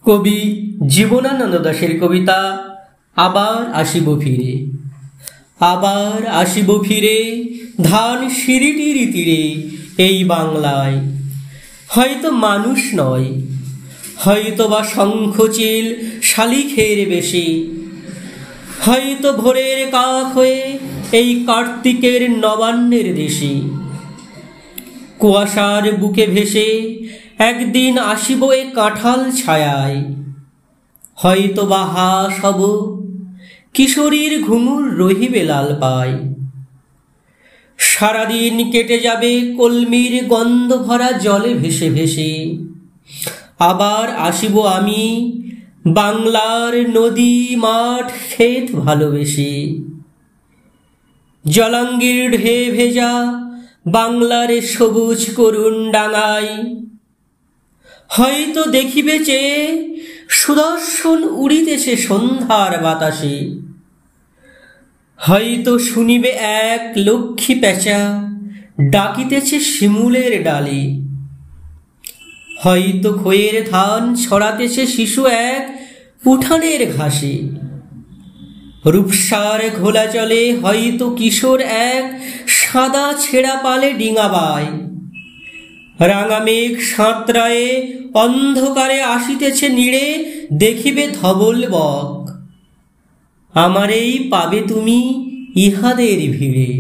কবি জীবনানন্দ দাশের কবিতা আবার আসিব ফিরে। আবার আসিব ফিরে ধান সিঁড়িটির তীরে এই বাংলায়, হয়তো মানুষ নয়, হয়তো বা শঙ্খচিল শালিখের বেশি, হয়তো ভোরের কাক হয়ে এই কার্তিকের নবান্নের দেশে। কুয়াশার বুকে ভেসে একদিন আসিব এ কাঁঠাল ছায়ায়, হয়তো বা হাস হব, কিশোরীর ঘুঙুর রহিবে লাল পায়। সারাদিন কেটে যাবে কলমির গন্ধ ভরা জলে ভেসে ভেসে। আবার আসিব আমি বাংলার নদী মাঠ ক্ষেত ভালোবেসে। জলাঙ্গির ঢেউ ভেজা বাংলার সবুজ করুণ ডাঙায়, হয়তো দেখিবে চেয়ে সুদর্শন উড়িতেছে সন্ধ্যার বাতাসে। হয়তো শুনিবে এক লক্ষ্মী পেঁচা ডাকিতেছে শিমুলের ডালে। হয়তো খইয়ের ধান ছড়াতেছে শিশু এক উঠানের ঘাসে। রূপসার ঘোলা জলে হয়তো কিশোর এক সাদা ছেঁড়া পালে ডিঙাবায়। রাঙা মেঘ সাঁতরায়ে অন্ধকারে আসিতেছে নীড়ে, দেখিবে ধবল বক। আমারেই পাবে তুমি ইহাদের ভিড়ে।